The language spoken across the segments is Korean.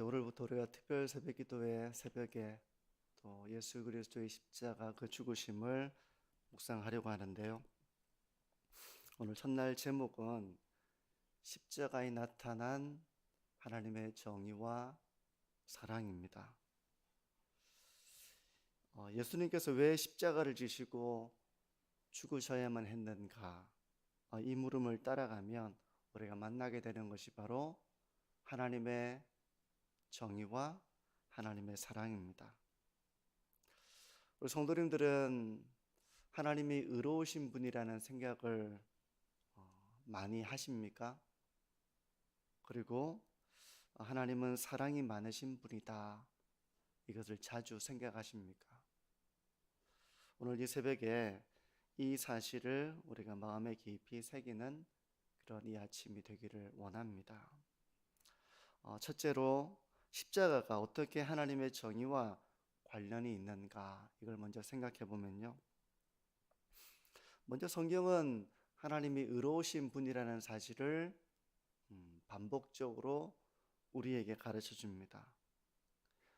오늘부터 우리가 특별 새벽 기도회 새벽에 또 예수 그리스도의 십자가 그 죽으심을 묵상하려고 하는데요. 오늘 첫날 제목은 십자가에 나타난 하나님의 정의와 사랑입니다. 예수님께서 왜 십자가를 지시고 죽으셔야만 했는가? 이 물음을 따라가면 우리가 만나게 되는 것이 바로 하나님의 정의와 하나님의 사랑입니다. 우리 성도님들은 하나님이 의로우신 분이라는 생각을 많이 하십니까? 그리고 하나님은 사랑이 많으신 분이다, 이것을 자주 생각하십니까? 오늘 이 새벽에 이 사실을 우리가 마음에 깊이 새기는 그런 이 아침이 되기를 원합니다. 첫째로 십자가가 어떻게 하나님의 정의와 관련이 있는가, 이걸 먼저 생각해 보면요, 먼저 성경은 하나님이 의로우신 분이라는 사실을 반복적으로 우리에게 가르쳐 줍니다.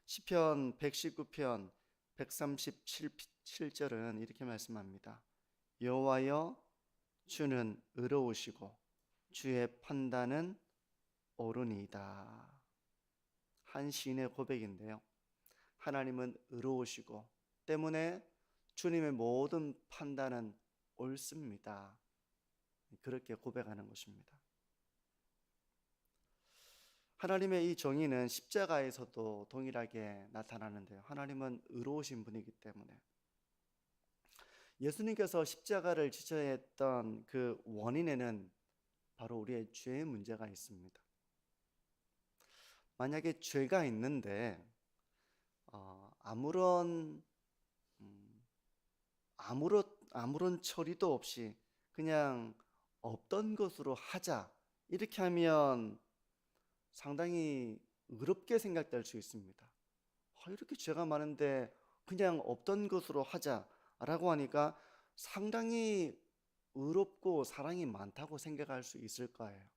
시편 119편 137절은 이렇게 말씀합니다. 여호와여, 주는 의로우시고 주의 판단은 옳으니이다. 한 시인의 고백인데요, 하나님은 의로우시고 때문에 주님의 모든 판단은 옳습니다. 그렇게 고백하는 것입니다. 하나님의 이 정의는 십자가에서도 동일하게 나타나는데요, 하나님은 의로우신 분이기 때문에 예수님께서 십자가를 지셔야 했던 그 원인에는 바로 우리의 죄의 문제가 있습니다. 만약에 죄가 있는데 아무런 처리도 없이 그냥 없던 것으로 하자, 이렇게 하면 상당히 의롭게 생각될 수 있습니다. 이렇게 죄가 많은데 그냥 없던 것으로 하자라고 하니까 상당히 의롭고 사랑이 많다고 생각할 수 있을 거예요.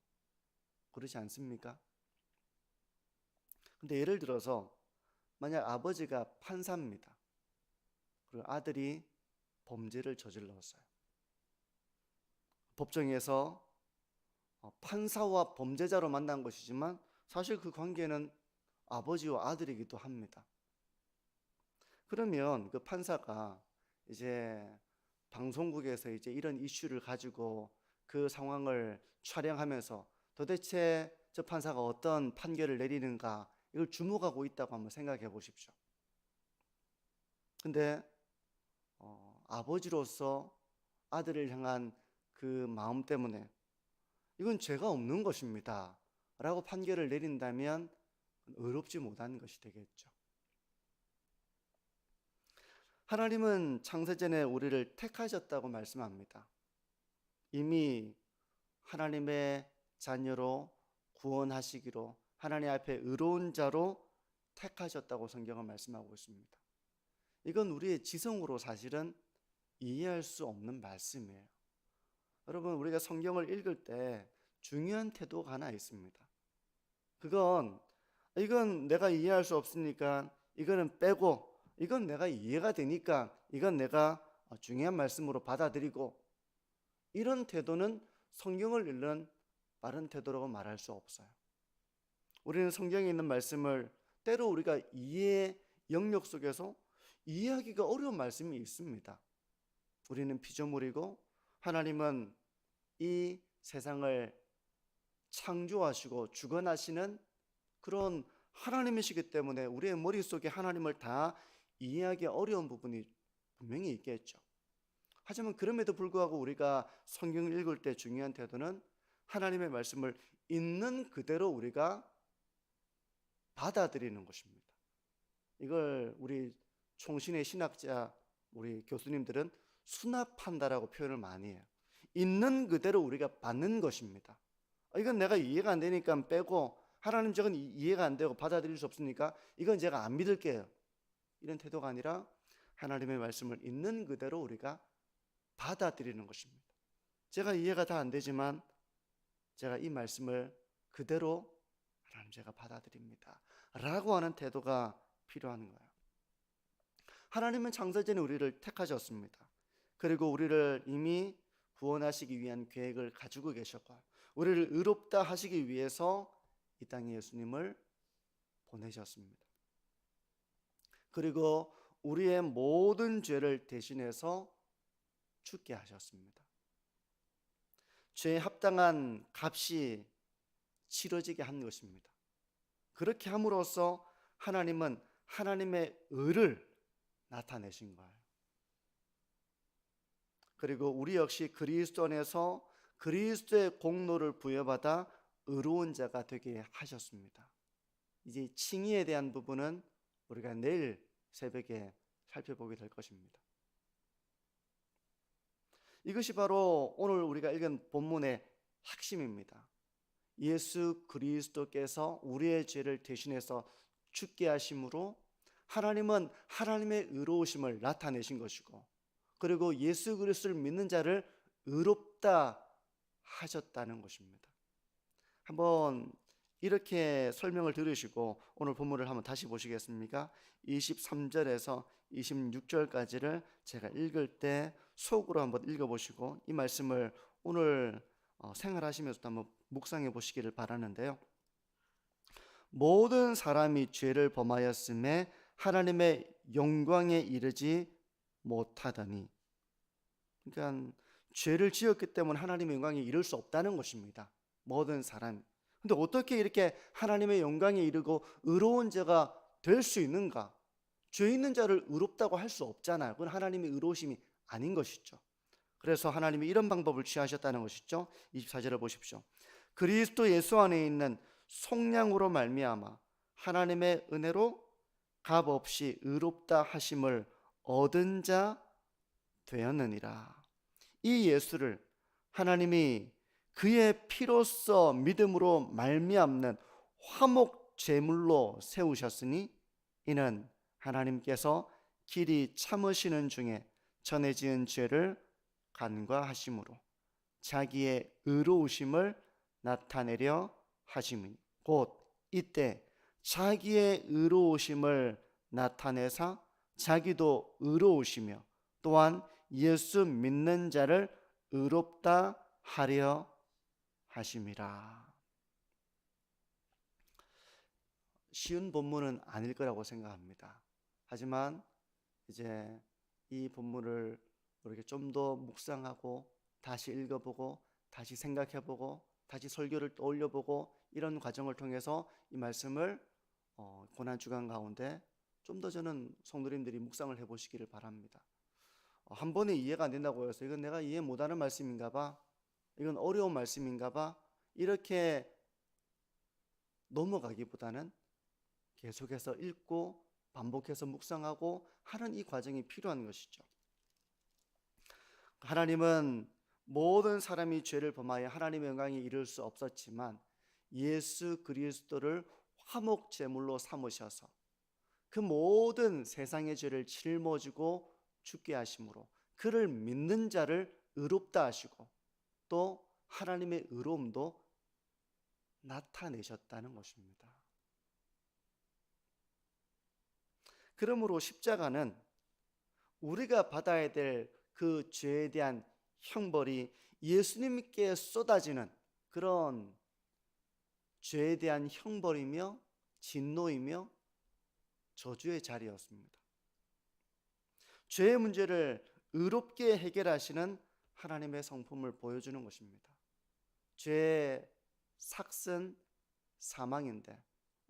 그렇지 않습니까? 근데 예를 들어서 만약 아버지가 판사입니다. 그리고 아들이 범죄를 저질렀어요. 법정에서 판사와 범죄자로 만난 것이지만 사실 그 관계는 아버지와 아들이기도 합니다. 그러면 그 판사가 이제 방송국에서 이제 이런 이슈를 가지고 그 상황을 촬영하면서 도대체 저 판사가 어떤 판결을 내리는가, 이걸 주목하고 있다고 한번 생각해 보십시오. 근데 아버지로서 아들을 향한 그 마음 때문에 이건 죄가 없는 것입니다 라고 판결을 내린다면 의롭지 못한 것이 되겠죠. 하나님은 창세전에 우리를 택하셨다고 말씀합니다. 이미 하나님의 자녀로 구원하시기로 하나님 앞에 의로운 자로 택하셨다고 성경은 말씀하고 있습니다. 이건 우리의 지성으로 사실은 이해할 수 없는 말씀이에요. 여러분, 우리가 성경을 읽을 때 중요한 태도가 하나 있습니다. 이건 내가 이해할 수 없으니까 이거는 빼고, 이건 내가 이해가 되니까 이건 내가 중요한 말씀으로 받아들이고, 이런 태도는 성경을 읽는 바른 태도라고 말할 수 없어요. 우리는 성경에 있는 말씀을 때로 우리가 이해의 영역 속에서 이해하기가 어려운 말씀이 있습니다. 우리는 피조물이고 하나님은 이 세상을 창조하시고 주관하시는 그런 하나님이시기 때문에 우리의 머릿속에 하나님을 다 이해하기 어려운 부분이 분명히 있겠죠. 하지만 그럼에도 불구하고 우리가 성경을 읽을 때 중요한 태도는 하나님의 말씀을 있는 그대로 우리가 받아들이는 것입니다. 이걸 우리 총신의 신학자, 우리 교수님들은 수납한다라고 표현을 많이 해요. 있는 그대로 우리가 받는 것입니다. 이건 내가 이해가 안 되니까 빼고, 하나님 저건 이해가 안 되고 받아들일 수 없으니까 이건 제가 안 믿을게요, 이런 태도가 아니라 하나님의 말씀을 있는 그대로 우리가 받아들이는 것입니다. 제가 이해가 다 안 되지만 제가 이 말씀을 그대로 제가 받아들입니다 라고 하는 태도가 필요한 거예요. 하나님은 창세 전에 우리를 택하셨습니다. 그리고 우리를 이미 구원하시기 위한 계획을 가지고 계셨고, 우리를 의롭다 하시기 위해서 이 땅에 예수님을 보내셨습니다. 그리고 우리의 모든 죄를 대신해서 죽게 하셨습니다. 죄에 합당한 값이 치러지게 한 것입니다. 그렇게 함으로써 하나님은 하나님의 의를 나타내신 거예요. 그리고 우리 역시 그리스도 안에서 그리스도의 공로를 부여받아 의로운 자가 되게 하셨습니다. 이제 칭의에 대한 부분은 우리가 내일 새벽에 살펴보게 될 것입니다. 이것이 바로 오늘 우리가 읽은 본문의 핵심입니다. 예수 그리스도께서 우리의 죄를 대신해서 죽게 하심으로 하나님은 하나님의 의로우심을 나타내신 것이고, 그리고 예수 그리스도를 믿는 자를 의롭다 하셨다는 것입니다. 한번 이렇게 설명을 들으시고 오늘 본문을 한번 다시 보시겠습니까? 23절에서 26절까지를 제가 읽을 때 속으로 한번 읽어보시고 이 말씀을 오늘 생활하시면서도 한번 묵상해 보시기를 바라는데요. 모든 사람이 죄를 범하였음에 하나님의 영광에 이르지 못하더니, 그러니까 죄를 지었기 때문에 하나님의 영광에 이를 수 없다는 것입니다. 모든 사람이. 근데 어떻게 이렇게 하나님의 영광에 이르고 의로운 자가 될 수 있는가? 죄 있는 자를 의롭다고 할 수 없잖아요. 그건 하나님의 의로우심이 아닌 것이죠. 그래서 하나님이 이런 방법을 취하셨다는 것이죠. 24절을 보십시오. 그리스도 예수 안에 있는 속량으로 말미암아 하나님의 은혜로 값없이 의롭다 하심을 얻은 자 되었느니라. 이 예수를 하나님이 그의 피로써 믿음으로 말미암는 화목 제물로 세우셨으니 이는 하나님께서 길이 참으시는 중에 전에 지은 죄를 간과하심으로 자기의 의로우심을 나타내려 하심이니, 곧 이때 자기의 의로우심을 나타내사 자기도 의로우시며 또한 예수 믿는 자를 의롭다 하려 하심이라. 쉬운 본문은 아닐 거라고 생각합니다. 하지만 이제 이 본문을 우리가 좀 더 묵상하고 다시 읽어보고 다시 생각해보고 다시 설교를 떠올려보고 이런 과정을 통해서 이 말씀을 고난주간 가운데 좀 더 저는 성도님들이 묵상을 해보시기를 바랍니다. 한 번에 이해가 안 된다고 해서 이건 내가 이해 못하는 말씀인가 봐, 이건 어려운 말씀인가 봐, 이렇게 넘어가기보다는 계속해서 읽고 반복해서 묵상하고 하는 이 과정이 필요한 것이죠. 하나님은 모든 사람이 죄를 범하여 하나님의 영광에 이를 수 없었지만 예수 그리스도를 화목 제물로 삼으셔서 그 모든 세상의 죄를 짊어지고 죽게 하심으로 그를 믿는 자를 의롭다 하시고 또 하나님의 의로움도 나타내셨다는 것입니다. 그러므로 십자가는 우리가 받아야 될 그 죄에 대한 형벌이 예수님께 쏟아지는 그런 죄에 대한 형벌이며 진노이며 저주의 자리였습니다. 죄의 문제를 의롭게 해결하시는 하나님의 성품을 보여주는 것입니다. 죄의 삭은 사망인데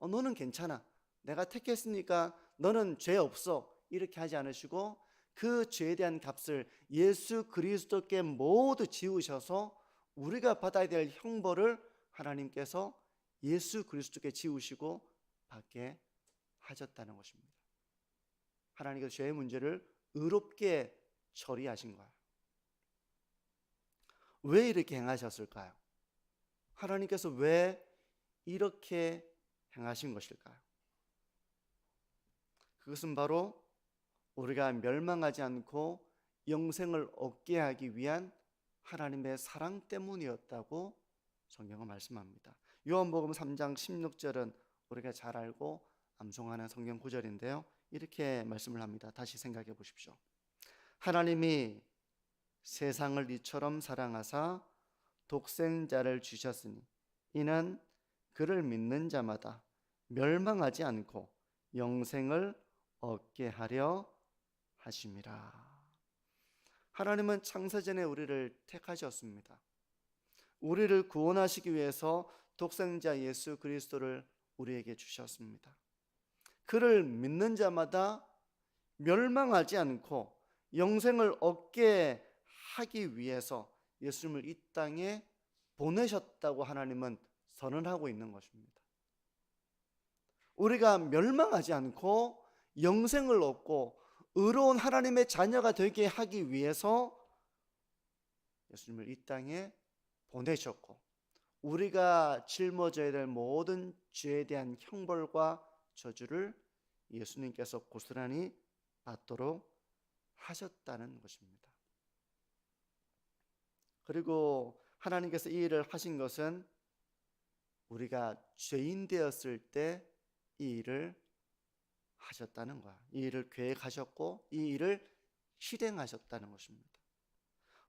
너는 괜찮아, 내가 택했으니까 너는 죄 없어, 이렇게 하지 않으시고 그 죄에 대한 값을 예수 그리스도께 모두 지우셔서 우리가 받아야 될 형벌을 하나님께서 예수 그리스도께 지우시고 받게 하셨다는 것입니다. 하나님께서 죄의 문제를 의롭게 처리하신 거예요. 왜 이렇게 행하셨을까요? 하나님께서 왜 이렇게 행하신 것일까요? 그것은 바로 우리가 멸망하지 않고 영생을 얻게 하기 위한 하나님의 사랑 때문이었다고 성경은 말씀합니다. 요한복음 3장 16절은 우리가 잘 알고 암송하는 성경 구절인데요. 이렇게 말씀을 합니다. 다시 생각해 보십시오. 하나님이 세상을 이처럼 사랑하사 독생자를 주셨으니 이는 그를 믿는 자마다 멸망하지 않고 영생을 얻게 하려 하심이라. 하나님은 창세전에 우리를 택하셨습니다. 우리를 구원하시기 위해서 독생자 예수 그리스도를 우리에게 주셨습니다. 그를 믿는 자마다 멸망하지 않고 영생을 얻게 하기 위해서 예수님을 이 땅에 보내셨다고 하나님은 선언하고 있는 것입니다. 우리가 멸망하지 않고 영생을 얻고 의로운 하나님의 자녀가 되게 하기 위해서 예수님을 이 땅에 보내셨고, 우리가 짊어져야 될 모든 죄에 대한 형벌과 저주를 예수님께서 고스란히 받도록 하셨다는 것입니다. 그리고 하나님께서 이 일을 하신 것은 우리가 죄인 되었을 때 이 일을 하셨다는 거야. 이 일을 계획하셨고 이 일을 실행하셨다는 것입니다.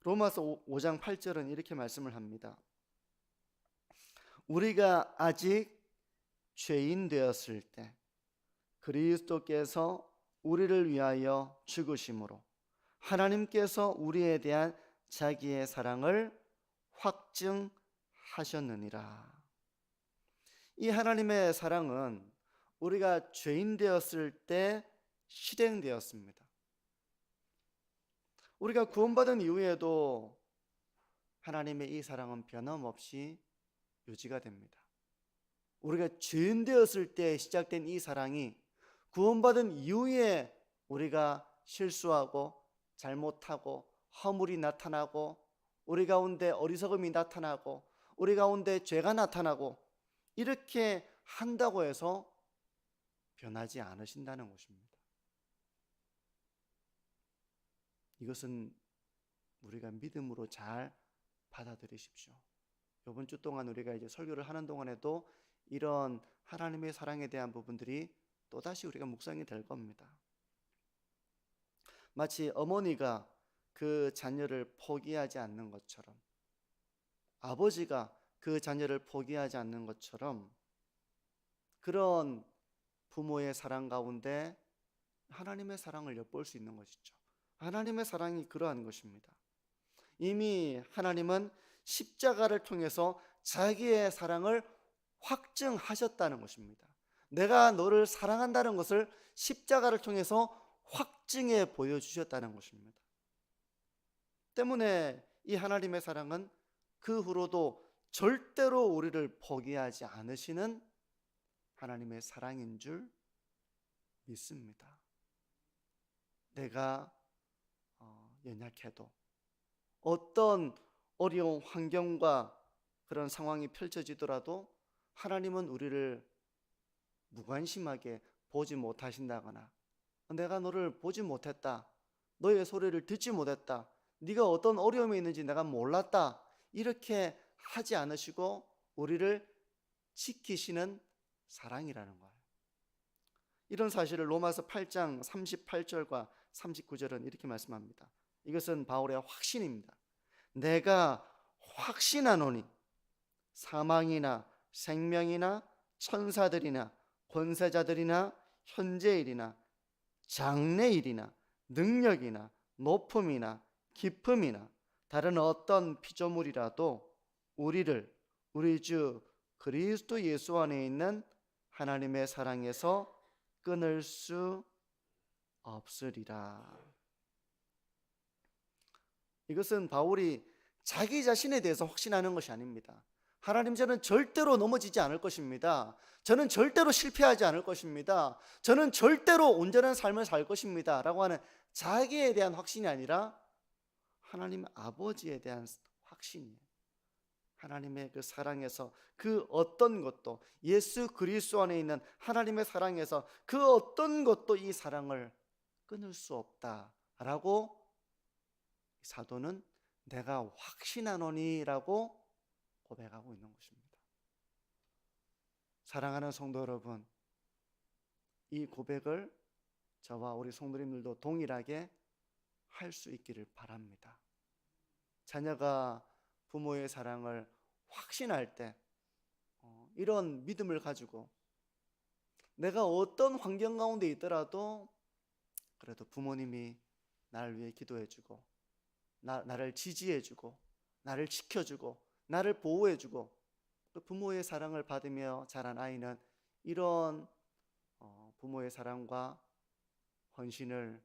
로마서 5장 8절은 이렇게 말씀을 합니다. 우리가 아직 죄인 되었을 때 그리스도께서 우리를 위하여 죽으심으로 하나님께서 우리에 대한 자기의 사랑을 확증하셨느니라. 이 하나님의 사랑은 우리가 죄인 되었을 때 실행되었습니다. 우리가 구원받은 이후에도 하나님의 이 사랑은 변함없이 유지가 됩니다. 우리가 죄인 되었을 때 시작된 이 사랑이 구원받은 이후에 우리가 실수하고 잘못하고 허물이 나타나고 우리 가운데 어리석음이 나타나고 우리 가운데 죄가 나타나고 이렇게 한다고 해서 변하지 않으신다는 것입니다. 이것은 우리가 믿음으로 잘 받아들이십시오. 이번 주 동안 우리가 이제 설교를 하는 동안에도 이런 하나님의 사랑에 대한 부분들이 또다시 우리가 묵상이 될 겁니다. 마치 어머니가 그 자녀를 포기하지 않는 것처럼, 아버지가 그 자녀를 포기하지 않는 것처럼, 그런 부모의 사랑 가운데 하나님의 사랑을 엿볼 수 있는 것이죠. 하나님의 사랑이 그러한 것입니다. 이미 하나님은 십자가를 통해서 자기의 사랑을 확증하셨다는 것입니다. 내가 너를 사랑한다는 것을 십자가를 통해서 확증해 보여주셨다는 것입니다. 때문에 이 하나님의 사랑은 그 후로도 절대로 우리를 포기하지 않으시는 하나님의 사랑인 줄 믿습니다. 내가 연약해도 어떤 어려운 환경과 그런 상황이 펼쳐지더라도 하나님은 우리를 무관심하게 보지 못하신다거나 내가 너를 보지 못했다, 너의 소리를 듣지 못했다, 네가 어떤 어려움이 있는지 내가 몰랐다, 이렇게 하지 않으시고 우리를 지키시는 사랑이라는 거예요. 이런 사실을 로마서 8장 38절과 39절은 이렇게 말씀합니다. 이것은 바울의 확신입니다. 내가 확신하노니 사망이나 생명이나 천사들이나 권세자들이나 현재일이나 장래일이나 능력이나 높음이나 깊음이나 다른 어떤 피조물이라도 우리를 우리 주 그리스도 예수 안에 있는 하나님의 사랑에서 끊을 수 없으리라. 이것은 바울이 자기 자신에 대해서 확신하는 것이 아닙니다. 하나님, 저는 절대로 넘어지지 않을 것입니다. 저는 절대로 실패하지 않을 것입니다. 저는 절대로 온전한 삶을 살 것입니다 라고 하는 자기에 대한 확신이 아니라 하나님 아버지에 대한 확신이에요. 하나님의 그 사랑에서 그 어떤 것도, 예수 그리스도 안에 있는 하나님의 사랑에서 그 어떤 것도 이 사랑을 끊을 수 없다라고 사도는 내가 확신하노니라고 고백하고 있는 것입니다. 사랑하는 성도 여러분, 이 고백을 저와 우리 성도님들도 동일하게 할 수 있기를 바랍니다. 자녀가 부모의 사랑을 확신할 때 이런 믿음을 가지고 내가 어떤 환경 가운데 있더라도 그래도 부모님이 나를 위해 기도해주고 나를 지지해주고 나를 지켜주고 나를 보호해주고 그 부모의 사랑을 받으며 자란 아이는 이런 부모의 사랑과 헌신을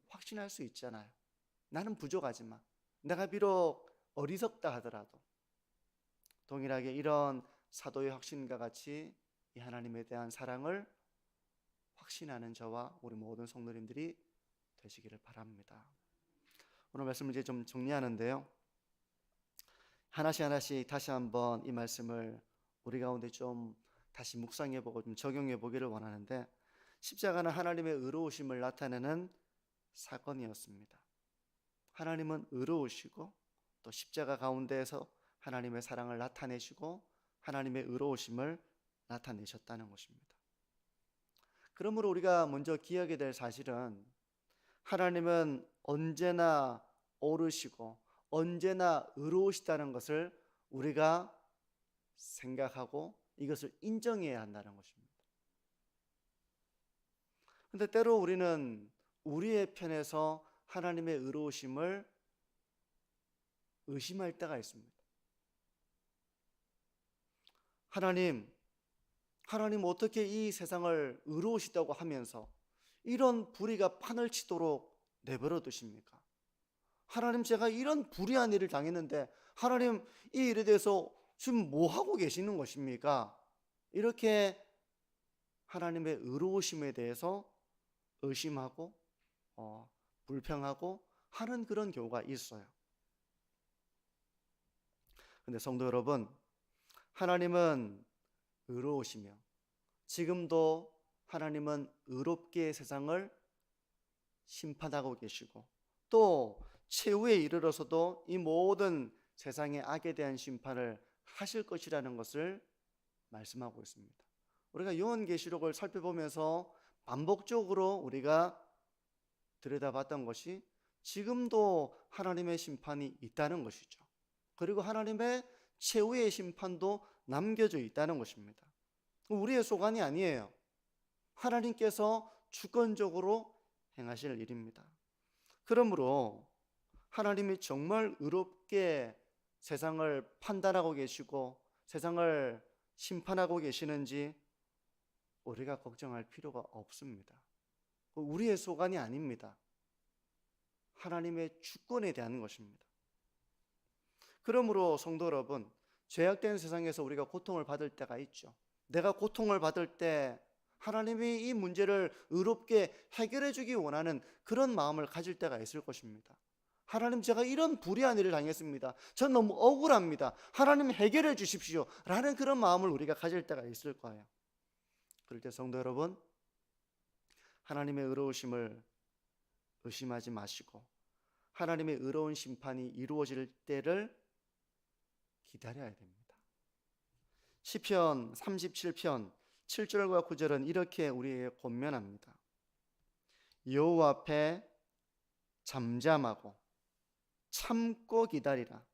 확신할 수 있잖아요. 나는 부족하지만 내가 비록 어리석다 하더라도 동일하게 이런 사도의 확신과 같이 이 하나님에 대한 사랑을 확신하는 저와 우리 모든 성도님들이 되시기를 바랍니다. 오늘 말씀을 이제 좀 정리하는데요, 하나씩 다시 한번 이 말씀을 우리 가운데 좀 다시 묵상해보고 좀 적용해보기를 원하는데, 십자가는 하나님의 의로우심을 나타내는 사건이었습니다. 하나님은 의로우시고 또 십자가 가운데에서 하나님의 사랑을 나타내시고 하나님의 의로우심을 나타내셨다는 것입니다. 그러므로 우리가 먼저 기억해야 될 사실은 하나님은 언제나 옳으시고 언제나 의로우시다는 것을 우리가 생각하고 이것을 인정해야 한다는 것입니다. 그런데 때로 우리는 우리의 편에서 하나님의 의로우심을 의심할 때가 있습니다. 하나님 어떻게 이 세상을 의로우시다고 하면서 이런 불의가 판을 치도록 내버려 두십니까? 하나님, 제가 이런 불의한 일을 당했는데 하나님, 이 일에 대해서 지금 뭐 하고 계시는 것입니까? 이렇게 하나님의 의로우심에 대해서 의심하고 불평하고 하는 그런 경우가 있어요. 그런데 성도 여러분, 하나님은 의로우시며 지금도 하나님은 의롭게 세상을 심판하고 계시고 또 최후에 이르러서도 이 모든 세상의 악에 대한 심판을 하실 것이라는 것을 말씀하고 있습니다. 우리가 요한계시록을 살펴보면서 반복적으로 우리가 들여다봤던 것이 지금도 하나님의 심판이 있다는 것이죠. 그리고 하나님의 최후의 심판도 남겨져 있다는 것입니다. 우리의 소관이 아니에요. 하나님께서 주권적으로 행하실 일입니다. 그러므로 하나님이 정말 의롭게 세상을 판단하고 계시고 세상을 심판하고 계시는지 우리가 걱정할 필요가 없습니다. 우리의 소관이 아닙니다. 하나님의 주권에 대한 것입니다. 그러므로 성도 여러분, 죄악된 세상에서 우리가 고통을 받을 때가 있죠. 내가 고통을 받을 때 하나님이 이 문제를 의롭게 해결해 주기 원하는 그런 마음을 가질 때가 있을 것입니다. 하나님, 제가 이런 불의한 일을 당했습니다. 전 너무 억울합니다. 하나님 해결해 주십시오 라는 그런 마음을 우리가 가질 때가 있을 거예요. 그럴 때 성도 여러분, 하나님의 의로우심을 의심하지 마시고 하나님의 의로운 심판이 이루어질 때를 기다려야 됩니다. 시편 37편 7절과 9절은 이렇게 우리에게 권면합니다. 여호와 앞에 잠잠하고 참고 기다리라.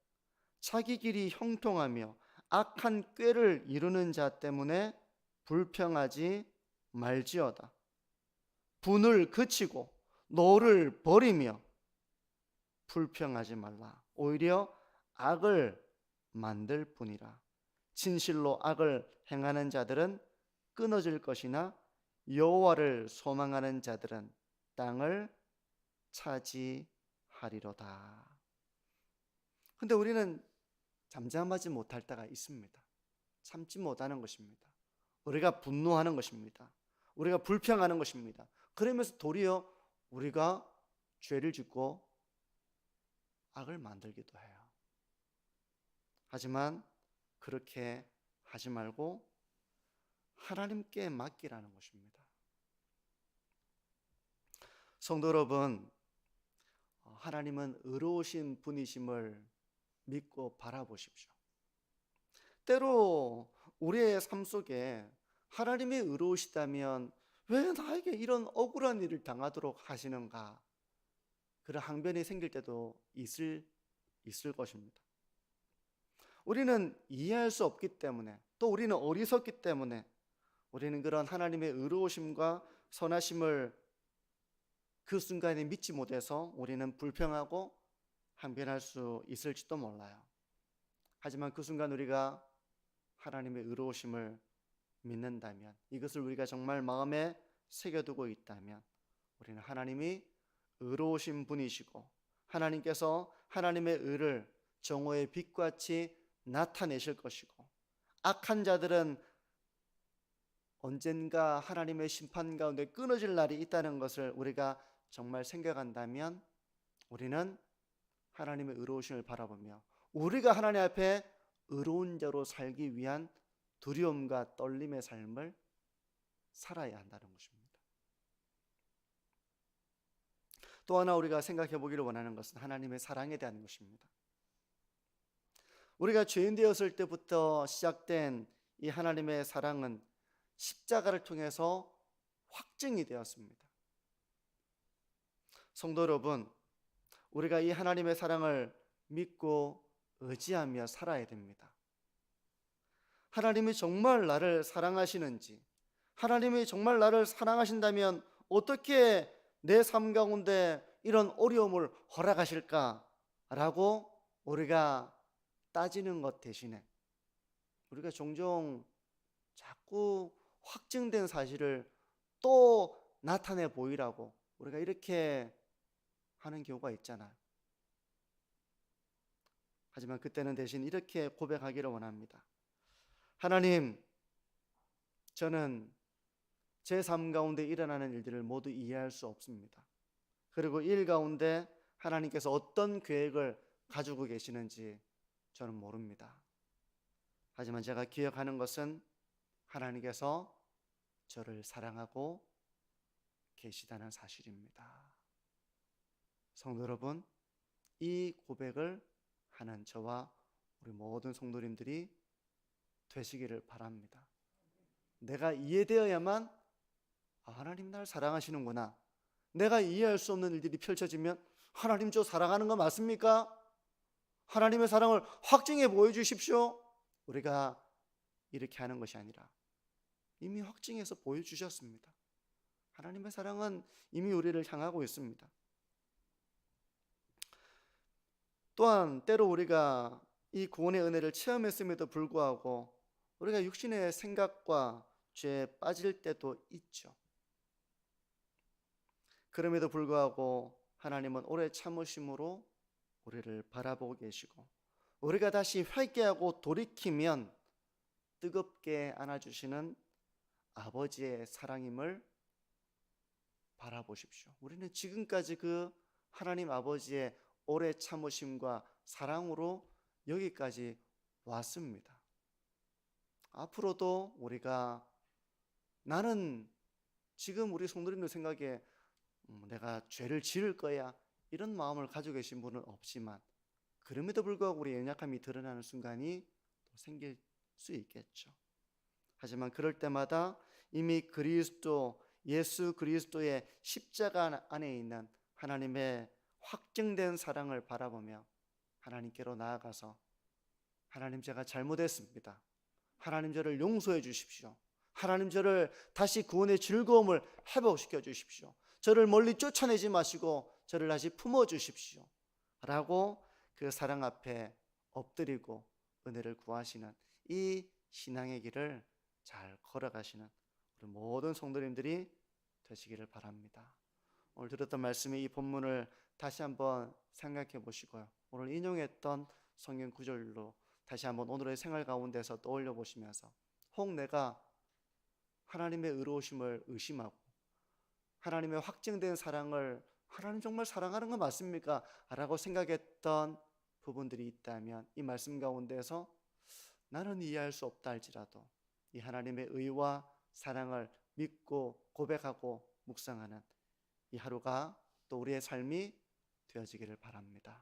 자기 길이 형통하며 악한 꾀를 이루는 자 때문에 불평하지 말지어다. 분을 그치고 노를 버리며 불평하지 말라. 오히려 악을 만들 뿐이라. 진실로 악을 행하는 자들은 끊어질 것이나 여호와를 소망하는 자들은 땅을 차지하리로다. 근데 우리는 잠잠하지 못할 때가 있습니다. 참지 못하는 것입니다. 우리가 분노하는 것입니다. 우리가 불평하는 것입니다. 그러면서 도리어 우리가 죄를 짓고 악을 만들기도 해요. 하지만 그렇게 하지 말고 하나님께 맡기라는 것입니다. 성도 여러분, 하나님은 의로우신 분이심을 믿고 바라보십시오. 때로 우리의 삶 속에 하나님이 의로우시다면 왜 나에게 이런 억울한 일을 당하도록 하시는가? 그런 항변이 생길 때도 있을 것입니다. 우리는 이해할 수 없기 때문에, 또 우리는 어리석기 때문에 우리는 그런 하나님의 의로우심과 선하심을 그 순간에 믿지 못해서 우리는 불평하고 항변할 수 있을지도 몰라요. 하지만 그 순간 우리가 하나님의 의로우심을 믿는다면, 이것을 우리가 정말 마음에 새겨두고 있다면, 우리는 하나님이 의로우신 분이시고 하나님께서 하나님의 의를 정오의 빛같이 나타내실 것이고, 악한 자들은 언젠가 하나님의 심판 가운데 끊어질 날이 있다는 것을 우리가 정말 생각한다면, 우리는 하나님의 의로우심을 바라보며 우리가 하나님 앞에 의로운 자로 살기 위한 두려움과 떨림의 삶을 살아야 한다는 것입니다. 또 하나 우리가 생각해 보기를 원하는 것은 하나님의 사랑에 대한 것입니다. 우리가 죄인 되었을 때부터 시작된 이 하나님의 사랑은 십자가를 통해서 확증이 되었습니다. 성도 여러분, 우리가 이 하나님의 사랑을 믿고 의지하며 살아야 됩니다. 하나님이 정말 나를 사랑하시는지, 하나님이 정말 나를 사랑하신다면 어떻게 내 삶 가운데 이런 어려움을 허락하실까라고 우리가 따지는 것 대신에, 우리가 종종 자꾸 확증된 사실을 또 나타내 보이라고 우리가 이렇게 하는 경우가 있잖아요. 하지만 그때는 대신 이렇게 고백하기를 원합니다. 하나님, 저는 제 삶 가운데 일어나는 일들을 모두 이해할 수 없습니다. 그리고 이 일 가운데 하나님께서 어떤 계획을 가지고 계시는지 저는 모릅니다. 하지만 제가 기억하는 것은 하나님께서 저를 사랑하고 계시다는 사실입니다. 성도 여러분, 이 고백을 하는 저와 우리 모든 성도님들이 되시기를 바랍니다. 내가 이해되어야만 하나님 날 사랑하시는구나. 내가 이해할 수 없는 일들이 펼쳐지면 하나님 저 사랑하는 거 맞습니까? 하나님의 사랑을 확증해 보여주십시오. 우리가 이렇게 하는 것이 아니라 이미 확증해서 보여주셨습니다. 하나님의 사랑은 이미 우리를 향하고 있습니다. 또한 때로 우리가 이 구원의 은혜를 체험했음에도 불구하고 우리가 육신의 생각과 죄에 빠질 때도 있죠. 그럼에도 불구하고 하나님은 오래 참으심으로 우리를 바라보고 계시고, 우리가 다시 회개하고 돌이키면 뜨겁게 안아주시는 아버지의 사랑임을 바라보십시오. 우리는 지금까지 그 하나님 아버지의 오래 참으심과 사랑으로 여기까지 왔습니다. 앞으로도 우리가, 나는 지금 우리 성도님들 생각에 내가 죄를 지을 거야 이런 마음을 가지고 계신 분은 없지만, 그럼에도 불구하고 우리의 연약함이 드러나는 순간이 또 생길 수 있겠죠. 하지만 그럴 때마다 이미 예수 그리스도의 십자가 안에 있는 하나님의 확증된 사랑을 바라보며 하나님께로 나아가서, 하나님 제가 잘못했습니다. 하나님 저를 용서해 주십시오. 하나님 저를 다시 구원의 즐거움을 회복시켜 주십시오. 저를 멀리 쫓아내지 마시고 저를 다시 품어 주십시오 라고 그 사랑 앞에 엎드리고 은혜를 구하시는 이 신앙의 길을 잘 걸어가시는 우리 모든 성도님들이 되시기를 바랍니다. 오늘 들었던 말씀의 이 본문을 다시 한번 생각해 보시고요, 오늘 인용했던 성경 구절로 다시 한번 오늘의 생활 가운데서 떠올려 보시면서, 혹 내가 하나님의 의로우심을 의심하고 하나님의 확증된 사랑을, 하나님 정말 사랑하는 거 맞습니까? 라고 생각했던 부분들이 있다면, 이 말씀 가운데서 나는 이해할 수 없다 할지라도 이 하나님의 의와 사랑을 믿고 고백하고 묵상하는 이 하루가 또 우리의 삶이 되어지기를 바랍니다.